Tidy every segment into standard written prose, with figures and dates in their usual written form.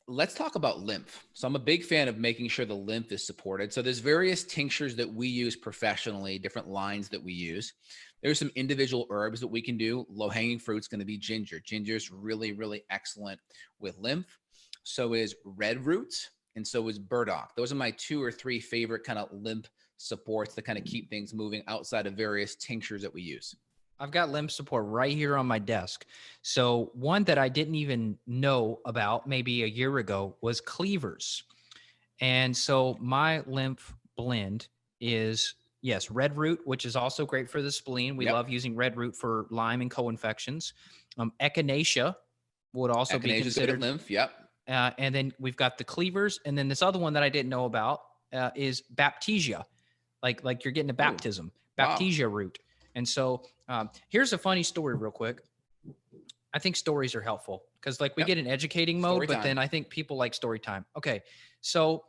let's talk about lymph. So I'm a big fan of making sure the lymph is supported. So there's various tinctures that we use professionally, different lines that we use. There's some individual herbs that we can do. Low-hanging fruit's going to be ginger. Ginger's really, really excellent with lymph. So is red roots, and so is burdock. Those are my 2 or 3 favorite kind of lymph supports that kind of keep things moving outside of various tinctures that we use. I've got lymph support right here on my desk. So one that I didn't even know about maybe a year ago was Cleavers. And so my lymph blend is, yes, red root, which is also great for the spleen. We Yep. love using red root for Lyme and co-infections. Echinacea would also be Echinacea is good at considered. lymph. Yep. And then we've got the Cleavers. And then this other one that I didn't know about is Baptista. Like you're getting a baptism, Wow. Baptista root. And so here's a funny story real quick. I think stories are helpful because like we get in educating mode, but then I think people like story time. Okay. So,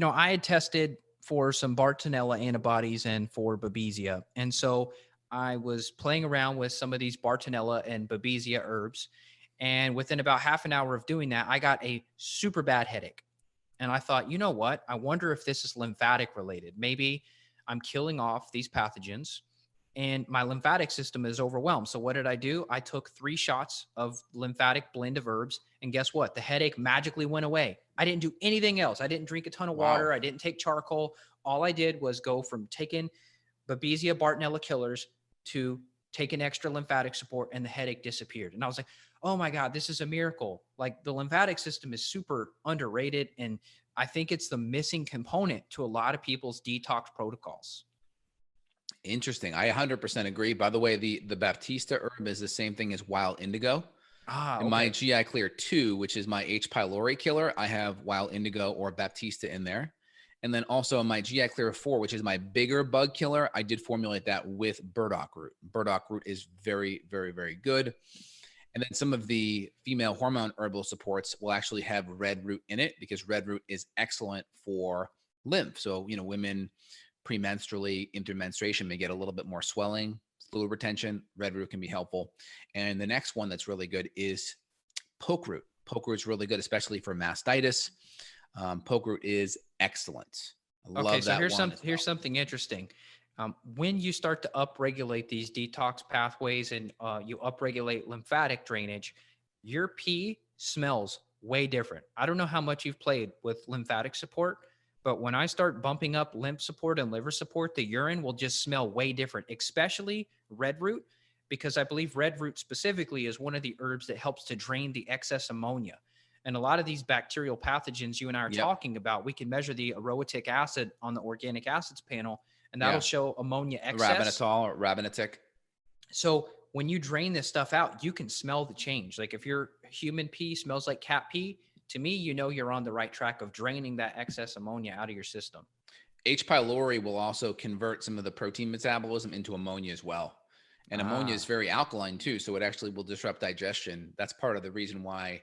I had tested for some Bartonella antibodies and for Babesia. And so I was playing around with some of these Bartonella and Babesia herbs. And within about half an hour of doing that, I got a super bad headache. And I thought, you know what? I wonder if this is lymphatic related. Maybe I'm killing off these pathogens and my lymphatic system is overwhelmed. So what did I do? I took 3 shots of lymphatic blend of herbs. And guess what? The headache magically went away. I didn't do anything else. I didn't drink a ton of water. I didn't take charcoal. All I did was go from taking Babesia Bartonella killers to taking extra lymphatic support, and the headache disappeared. And I was like, oh my God, this is a miracle. Like the lymphatic system is super underrated. And I think it's the missing component to a lot of people's detox protocols. Interesting. I 100% agree. By the way, the Baptista herb is the same thing as Wild Indigo. Okay. In my GI Clear 2, which is my H. pylori killer, I have Wild Indigo or Baptista in there. And then also in my GI Clear 4, which is my bigger bug killer, I did formulate that with burdock root. Burdock root is very, very, very good. And then some of the female hormone herbal supports will actually have red root in it because red root is excellent for lymph. So, women premenstrually, into menstruation may get a little bit more swelling, fluid retention. Red root can be helpful. And the next one that's really good is poke root. Poke root is really good, especially for mastitis. Poke root is excellent. I love that one. Here's something interesting. When you start to upregulate these detox pathways and you upregulate lymphatic drainage, your pee smells way different. I don't know how much you've played with lymphatic support, but when I start bumping up lymph support and liver support, the urine will just smell way different, especially red root, because I believe red root specifically is one of the herbs that helps to drain the excess ammonia. And a lot of these bacterial pathogens you and I are talking about, we can measure the aromatic acid on the organic acids panel, and that'll show ammonia excess. Rabinitol or Rabinitic. So when you drain this stuff out, you can smell the change. Like if your human pee smells like cat pee, to me, you're on the right track of draining that excess ammonia out of your system. H. pylori will also convert some of the protein metabolism into ammonia as well. And ammonia is very alkaline too, so it actually will disrupt digestion. That's part of the reason why